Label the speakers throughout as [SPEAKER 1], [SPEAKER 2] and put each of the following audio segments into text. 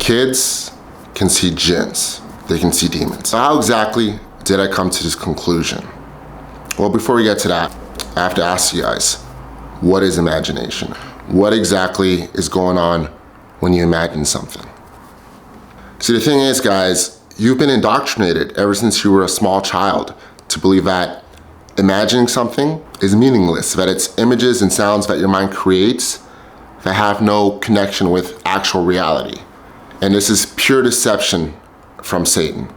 [SPEAKER 1] kids can see jinns. They can see demons. So how exactly did I come to this conclusion? Well, before we get to that, I have to ask you guys, what is imagination? What exactly is going on when you imagine something? See, the thing is, guys, you've been indoctrinated ever since you were a small child to believe that imagining something is meaningless, that it's images and sounds that your mind creates that have no connection with actual reality. And this is pure deception from Satan.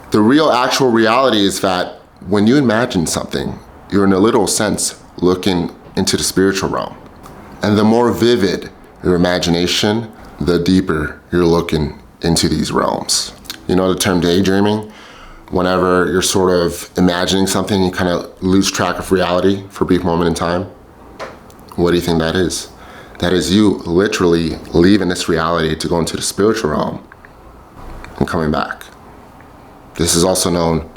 [SPEAKER 1] The real actual reality is that when you imagine something, you're in a literal sense looking into the spiritual realm. And the more vivid your imagination, the deeper you're looking into these realms. You know the term daydreaming? Whenever you're sort of imagining something, you kind of lose track of reality for a brief moment in time. What do you think that is? That is you literally leaving this reality to go into the spiritual realm and coming back. This is also known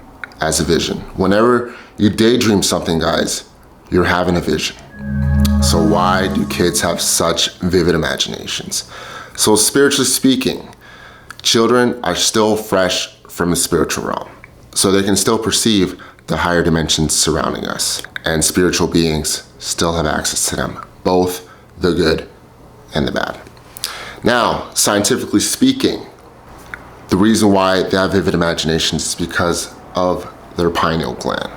[SPEAKER 1] as a vision. Whenever you daydream something, guys, you're having a vision. So why do kids have such vivid imaginations? So spiritually speaking, children are still fresh from the spiritual realm. So they can still perceive the higher dimensions surrounding us. And spiritual beings still have access to them, both the good and the bad. Now, scientifically speaking, the reason why they have vivid imaginations is because of their pineal gland.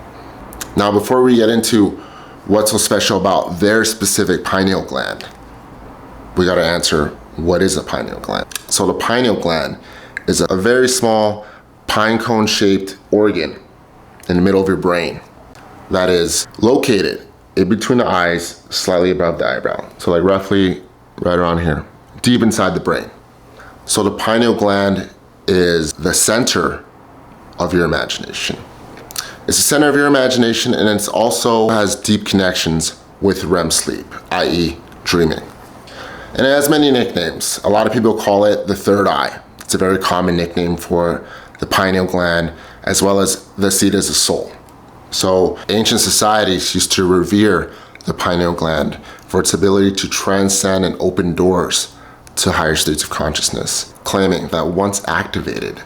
[SPEAKER 1] Now, before we get into what's so special about their specific pineal gland, we gotta answer, what is a pineal gland? So the pineal gland is a very small pine cone shaped organ in the middle of your brain that is located in between the eyes, slightly above the eyebrow. So like roughly right around here, deep inside the brain. So the pineal gland is the center of your imagination. It's the center of your imagination, and it also has deep connections with REM sleep, i.e. dreaming. And it has many nicknames. A lot of people call it the third eye. It's a very common nickname for the pineal gland, as well as the seat as a soul. So ancient societies used to revere the pineal gland for its ability to transcend and open doors to higher states of consciousness, claiming that once activated,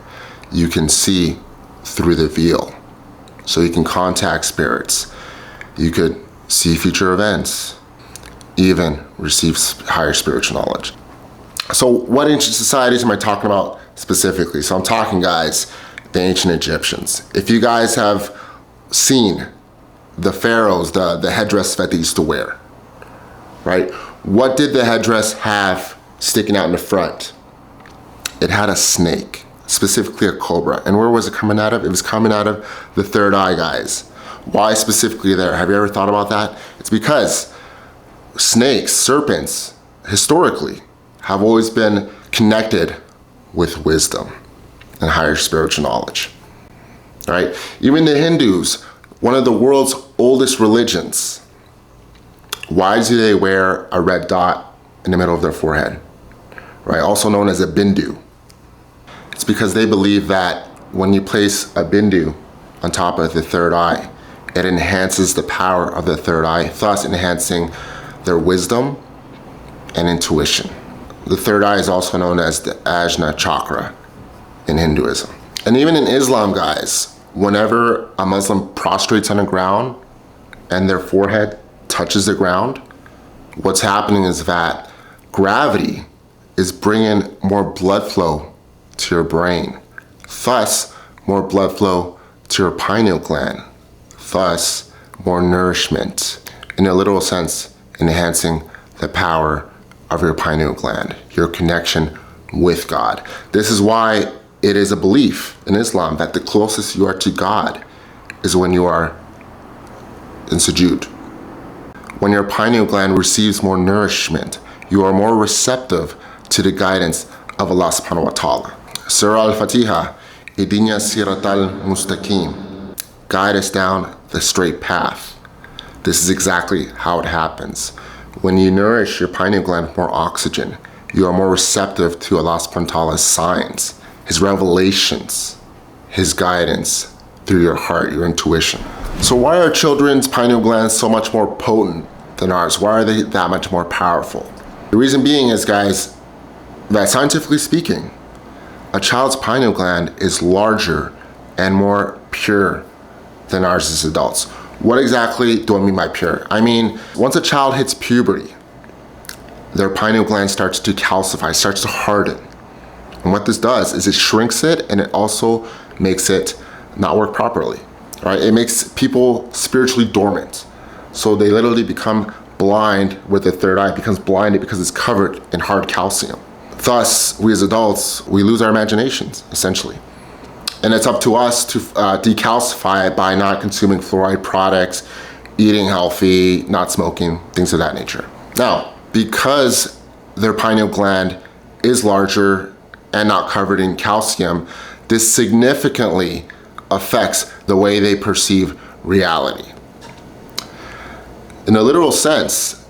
[SPEAKER 1] you can see through the veil. So you can contact spirits, you could see future events, even receive higher spiritual knowledge. So what ancient societies am I talking about specifically? So I'm talking, guys, the ancient Egyptians. If you guys have seen the pharaohs, the headdress that they used to wear, right? What did the headdress have sticking out in the front? It had a snake, specifically a cobra. And where was it coming out of? It was coming out of the third eye, guys. Why specifically there? Have you ever thought about that? It's because snakes, serpents, historically, have always been connected with wisdom and higher spiritual knowledge, right? Even the Hindus, one of the world's oldest religions, why do they wear a red dot in the middle of their forehead, right? Also known as a bindu. It's because they believe that when you place a bindu on top of the third eye, it enhances the power of the third eye, thus enhancing their wisdom and intuition. The third eye is also known as the Ajna chakra in Hinduism. And even in Islam, guys, whenever a Muslim prostrates on the ground and their forehead touches the ground, what's happening is that gravity is bringing more blood flow to your brain, thus more blood flow to your pineal gland, thus more nourishment, in a literal sense, enhancing the power of your pineal gland, your connection with God. This is why it is a belief in Islam that the closest you are to God is when you are in sujood. When your pineal gland receives more nourishment, you are more receptive to the guidance of Allah subhanahu wa ta'ala. Surah Al-Fatiha, Ihdina Siratal Mustaqim, guide us down the straight path. This is exactly how it happens. When you nourish your pineal gland with more oxygen, you are more receptive to Allah subhanahu wa ta'ala's signs, His revelations, His guidance through your heart, your intuition. So why are children's pineal glands so much more potent than ours? Why are they that much more powerful? The reason being is, guys, that scientifically speaking, A child's pineal gland is larger and more pure than ours as adults. What exactly do I mean by pure? I mean, once a child hits puberty, their pineal gland starts to calcify, starts to harden. And what this does is it shrinks it, and it also makes it not work properly, right? It makes people spiritually dormant. So they literally become blind with the third eye. It becomes blinded because it's covered in hard calcium. Thus, we as adults, we lose our imaginations, essentially. And it's up to us to decalcify it by not consuming fluoride products, eating healthy, not smoking, things of that nature. Now, because their pineal gland is larger and not covered in calcium, this significantly affects the way they perceive reality. In a literal sense,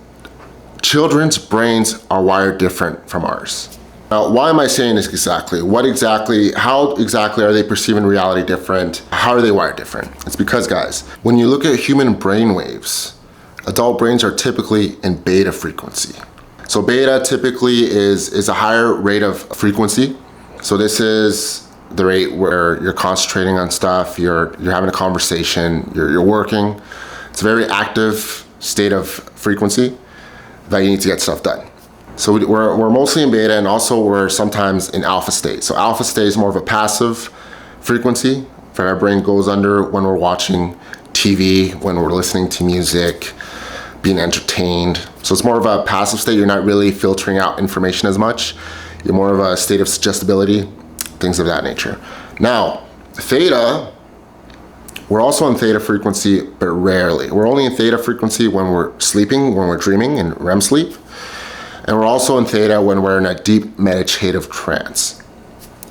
[SPEAKER 1] children's brains are wired different from ours. Now, why am I saying this exactly? How exactly are they perceiving reality different? How are they wired different? It's because, guys, when you look at human brain waves, adult brains are typically in beta frequency. So beta typically is a higher rate of frequency. So this is the rate where you're concentrating on stuff, you're having a conversation, you're working. It's a very active state of frequency that you need to get stuff done. So we're mostly in beta, and also we're sometimes in alpha state. So alpha state is more of a passive frequency that our brain goes under when we're watching TV, when we're listening to music, being entertained. So it's more of a passive state. You're not really filtering out information as much. You're more of a state of suggestibility, things of that nature. Now, theta, we're also in theta frequency, but rarely. We're only in theta frequency when we're sleeping, when we're dreaming in REM sleep. And we're also in theta when we're in a deep meditative trance,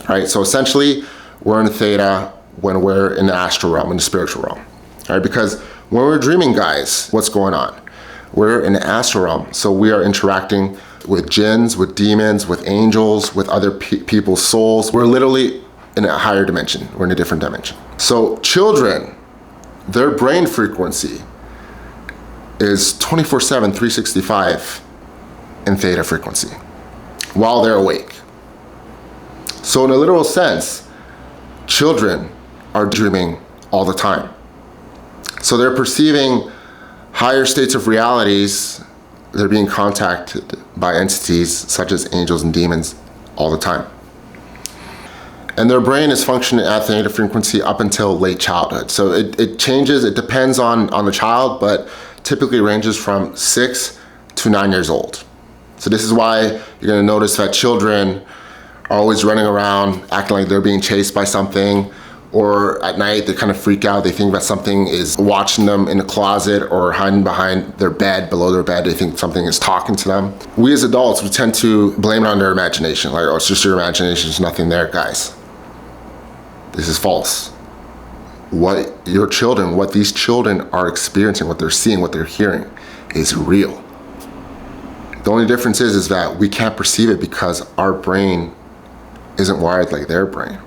[SPEAKER 1] right? So essentially, we're in theta when we're in the astral realm, in the spiritual realm, right? Because when we're dreaming, guys, what's going on? We're in the astral realm, so we are interacting with jinns, with demons, with angels, with other people's souls. We're literally in a higher dimension. We're in a different dimension. So children, their brain frequency is 24/7, 365 in theta frequency while they're awake. So in a literal sense, children are dreaming all the time. So they're perceiving higher states of realities. They're being contacted by entities such as angels and demons all the time. And their brain is functioning at theta frequency up until late childhood. So it changes, it depends on the child, but typically ranges from 6 to 9 years old. So this is why you're gonna notice that children are always running around acting like they're being chased by something, or at night they kind of freak out. They think that something is watching them in the closet or hiding behind their bed, below their bed. They think something is talking to them. We as adults, we tend to blame it on their imagination. Like, oh, it's just your imagination, there's nothing there. Guys, this is false. What these children are experiencing, what they're seeing, what they're hearing is real. The only difference is that we can't perceive it because our brain isn't wired like their brain.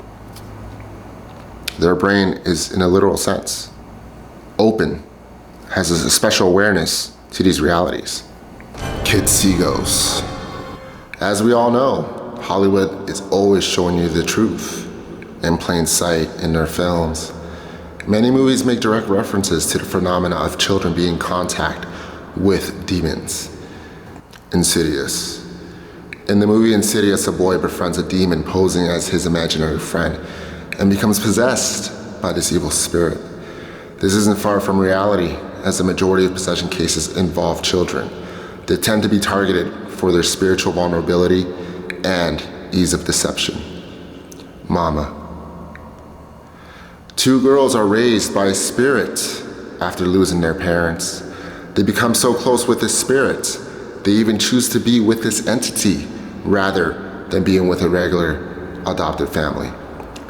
[SPEAKER 1] Their brain is, in a literal sense, open, has a special awareness to these realities. Kids see ghosts. As we all know, Hollywood is always showing you the truth in plain sight in their films. Many movies make direct references to the phenomena of children being in contact with demons. Insidious. In the movie Insidious, a boy befriends a demon posing as his imaginary friend and becomes possessed by this evil spirit. This isn't far from reality, as the majority of possession cases involve children. They tend to be targeted for their spiritual vulnerability and ease of deception. Mama. 2 girls are raised by a spirit after losing their parents. They become so close with this spirit, they even choose to be with this entity rather than being with a regular adopted family,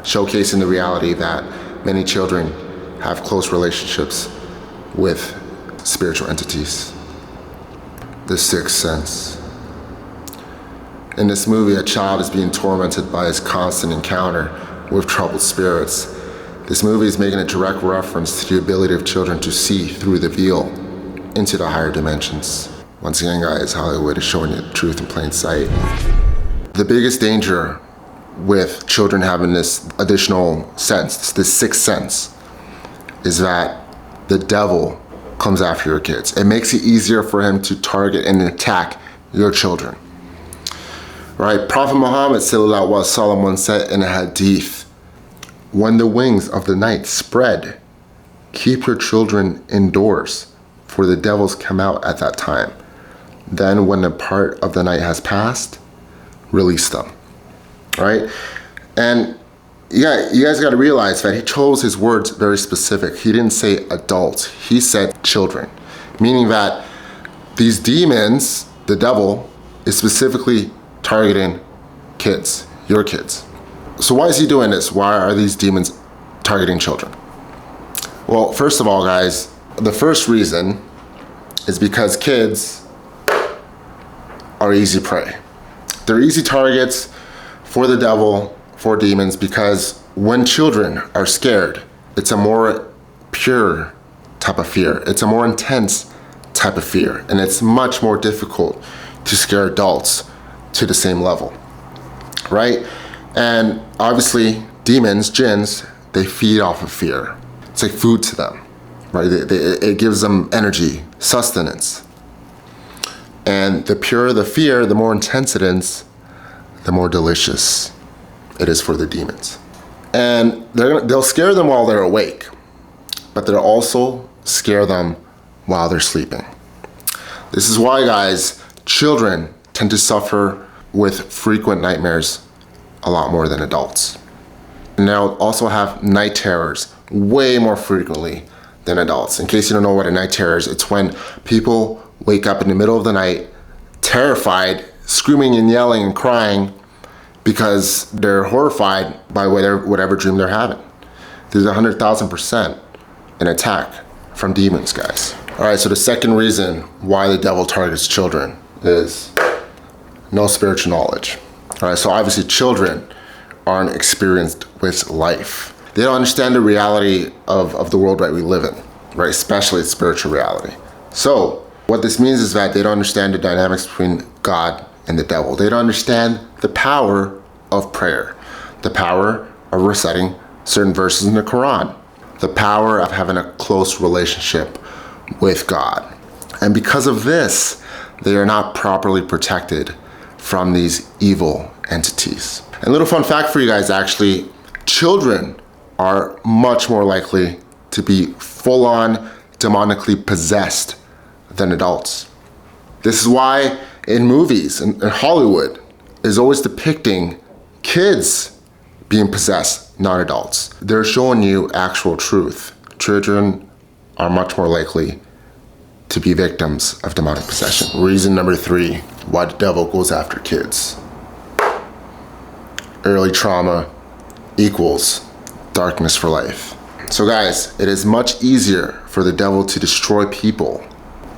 [SPEAKER 1] showcasing the reality that many children have close relationships with spiritual entities. The Sixth Sense. In this movie, a child is being tormented by his constant encounter with troubled spirits. This movie is making a direct reference to the ability of children to see through the veil into the higher dimensions. Once again, guys, Hollywood is showing you the truth in plain sight. The biggest danger with children having this additional sense, this sixth sense, is that the devil comes after your kids. It makes it easier for him to target and attack your children. Right? Prophet Muhammad sallallahu alaihi wasallam once said in a hadith, when the wings of the night spread, keep your children indoors, for the devils come out at that time. Then when the part of the night has passed, release them. Right? And yeah, you guys got to realize that he chose his words very specific. He didn't say adults, he said children, meaning that these demons, the devil, is specifically targeting kids, your kids. So why is he doing this? Why are these demons targeting children? Well, first of all, guys, the first reason is because kids are easy prey. They're easy targets for the devil, for demons, because when children are scared, it's a more pure type of fear. It's a more intense type of fear, and it's much more difficult to scare adults to the same level, right? And obviously, demons, jinns, they feed off of fear. It's like food to them, right? It gives them energy, sustenance. And the purer the fear, the more intense it is, the more delicious it is for the demons. And they'll scare them while they're awake, but they'll also scare them while they're sleeping. This is why, guys, children tend to suffer with frequent nightmares a lot more than adults. And they'll also have night terrors way more frequently than adults. In case you don't know what a night terror is, it's when people wake up in the middle of the night, terrified, screaming and yelling and crying because they're horrified by whatever dream they're having. There's 100,000% an attack from demons, guys. All right, so the second reason why the devil targets children is no spiritual knowledge. All right, so obviously children aren't experienced with life. They don't understand the reality of the world that we live in, right? Especially its spiritual reality. So what this means is that they don't understand the dynamics between God and the devil. They don't understand the power of prayer, the power of reciting certain verses in the Quran, the power of having a close relationship with God. And because of this, they are not properly protected from these evil entities. And a little fun fact for you guys, actually, children are much more likely to be full-on demonically possessed than adults. This is why in movies and Hollywood is always depicting kids being possessed, not adults. They're showing you actual truth. Children are much more likely to be victims of demonic possession. Reason number 3, why the devil goes after kids. Early trauma equals darkness for life. So guys, it is much easier for the devil to destroy people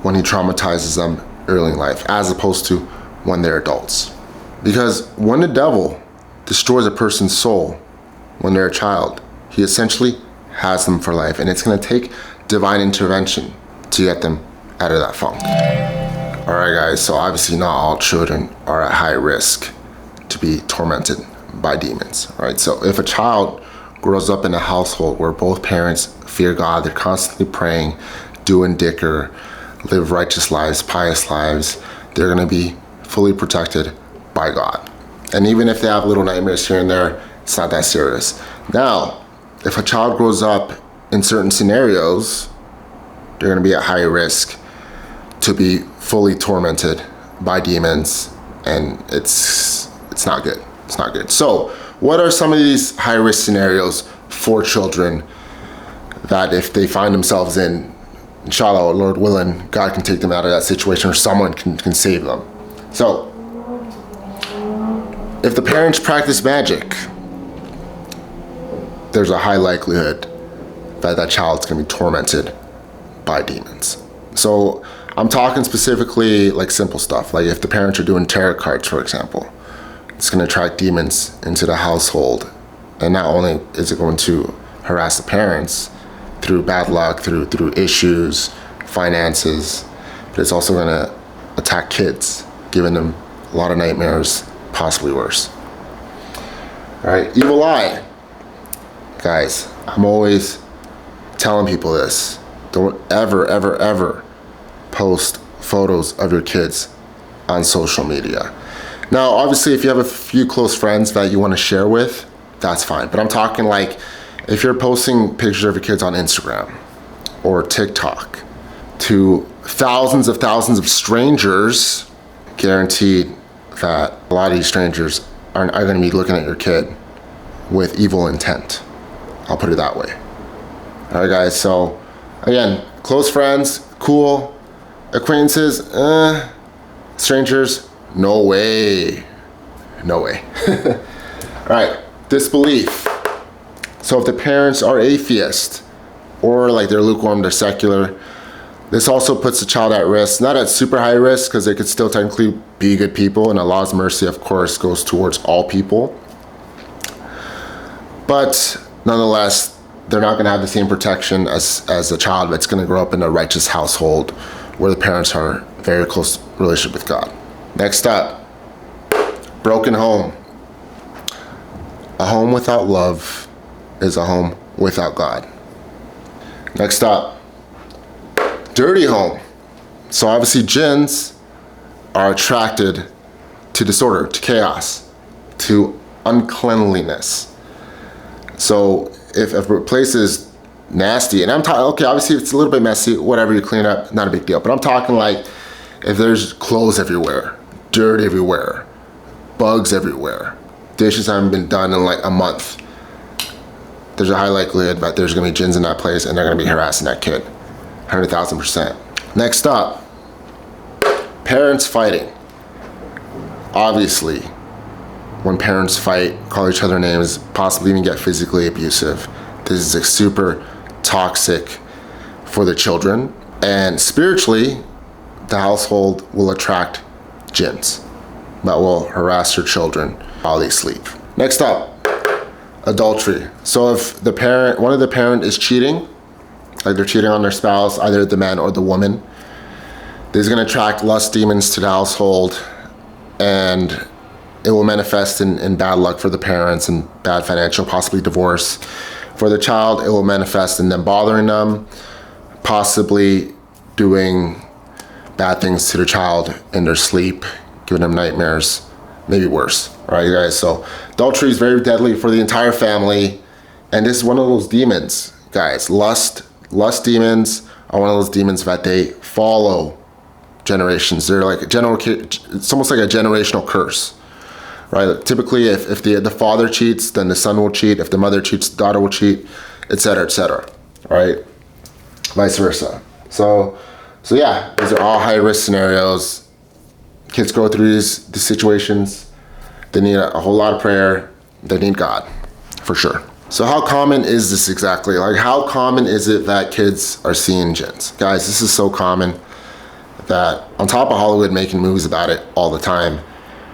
[SPEAKER 1] when he traumatizes them early in life, as opposed to when they're adults. Because when the devil destroys a person's soul when they're a child, he essentially has them for life, and it's gonna take divine intervention to get them out of that funk. All right, guys, so obviously not all children are at high risk to be tormented by demons, right? So if a child grows up in a household where both parents fear God, they're constantly praying, doing dhikr, live righteous lives, pious lives, they're gonna be fully protected by God. And even if they have little nightmares here and there, it's not that serious. Now, if a child grows up in certain scenarios, they're gonna be at higher risk to be fully tormented by demons, and it's not good. It's not good. So what are some of these high risk scenarios for children that if they find themselves in, inshallah, Lord willing, God can take them out of that situation, or someone can save them? So if the parents practice magic, there's a high likelihood that that child's gonna be tormented by demons. So I'm talking specifically like simple stuff, like if the parents are doing tarot cards, for example, it's gonna attract demons into the household. And not only is it going to harass the parents through bad luck, through issues, finances, but it's also gonna attack kids, giving them a lot of nightmares, possibly worse. All right, evil eye. Guys, I'm always telling people this. Don't ever, ever, ever post photos of your kids on social media. Now, obviously, if you have a few close friends that you want to share with, that's fine. But I'm talking like if you're posting pictures of your kids on Instagram or TikTok to thousands of strangers, guaranteed that a lot of these strangers are going to be looking at your kid with evil intent. I'll put it that way. All right, guys. So again, close friends, cool. Acquaintances, strangers, no way. No way. All right, disbelief. So if the parents are atheist or like they're lukewarm, they're secular, this also puts the child at risk, not at super high risk because they could still technically be good people, and Allah's mercy, of course, goes towards all people. But nonetheless, they're not going to have the same protection as a child that's going to grow up in a righteous household where the parents are in very close relationship with God. Next up, broken home. A home without love is a home without God. Next up, dirty home. So obviously jinns are attracted to disorder, to chaos, to uncleanliness. So if a place is nasty, and I'm talking, okay, obviously it's a little bit messy, whatever, you clean up, not a big deal. But I'm talking like if there's clothes everywhere, dirt everywhere, bugs everywhere, dishes haven't been done in like a month, there's a high likelihood that there's gonna be jinns in that place and they're gonna be harassing that kid, 100,000%. Next up, parents fighting. Obviously, when parents fight, call each other names, possibly even get physically abusive, this is like super toxic for the children. And spiritually, the household will attract jinns that will harass your children while they sleep. Next up, adultery. So if one of the parent is cheating, like they're cheating on their spouse, either the man or the woman, this is gonna attract lust demons to the household, and it will manifest in bad luck for the parents and bad financial, possibly divorce. For the child, it will manifest in them bothering them, possibly doing bad things to the child in their sleep, giving them nightmares, maybe worse, all right, guys? So adultery is very deadly for the entire family, and this is one of those demons, guys. Lust demons are one of those demons that they follow generations. They're like it's almost like a generational curse. Right? Typically, if the father cheats, then the son will cheat. If the mother cheats, the daughter will cheat, etc., etc. Right? Vice versa. So yeah, these are all high risk scenarios. Kids go through these situations. They need a whole lot of prayer. They need God, for sure. So how common is this exactly? Like, how common is it that kids are seeing jinns? Guys, this is so common that on top of Hollywood making movies about it all the time,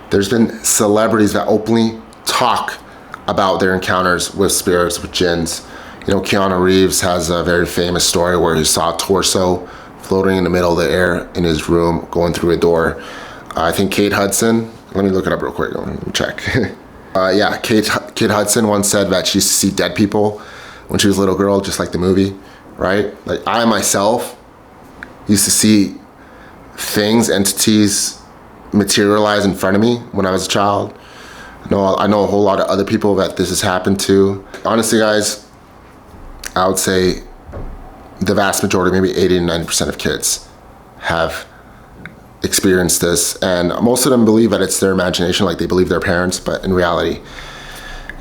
[SPEAKER 1] there's been celebrities that openly talk about their encounters with spirits, with jinns. You know, Keanu Reeves has a very famous story where he saw a torso floating in the middle of the air in his room, going through a door. I think Kate Hudson, let me look it up real quick, let me check. Yeah, Kate Hudson once said that she used to see dead people when she was a little girl, just like the movie, right? Like I myself used to see things, entities, materialize in front of me when I was a child. I know a whole lot of other people that this has happened to. Honestly, guys, I would say the vast majority, maybe 80 to 90% of kids have experienced this, and most of them believe that it's their imagination, like they believe their parents, but in reality,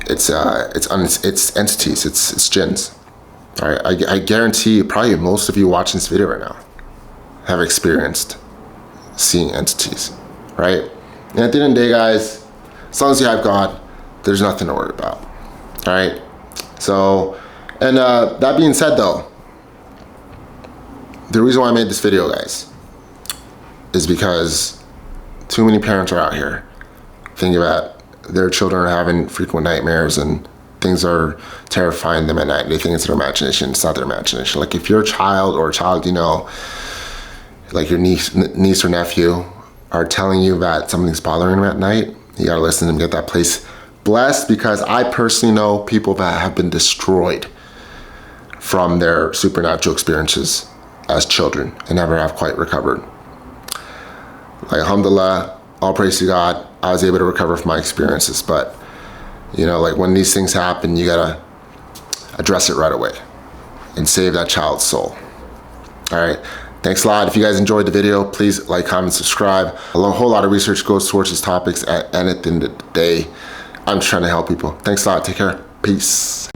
[SPEAKER 1] it's entities, it's jinns. All right, I guarantee probably most of you watching this video right now have experienced seeing entities. Right? And at the end of the day, guys, as long as you have God, there's nothing to worry about. All right? So, and that being said though, the reason why I made this video, guys, is because too many parents are out here thinking that their children are having frequent nightmares and things are terrifying them at night. They think it's their imagination. It's not their imagination. Like if your child or a child, you know, like your niece or nephew, are telling you that something's bothering them at night, you gotta listen to them, get that place Blessed because I personally know people that have been destroyed from their supernatural experiences as children and never have quite recovered. Like, alhamdulillah, all praise to God, I was able to recover from my experiences. But, you know, like when these things happen, you gotta address it right away and save that child's soul. All right, thanks a lot. If you guys enjoyed the video, please like, comment, subscribe. A whole lot of research goes towards these topics, and at the end of the day, I'm just trying to help people. Thanks a lot, take care, peace.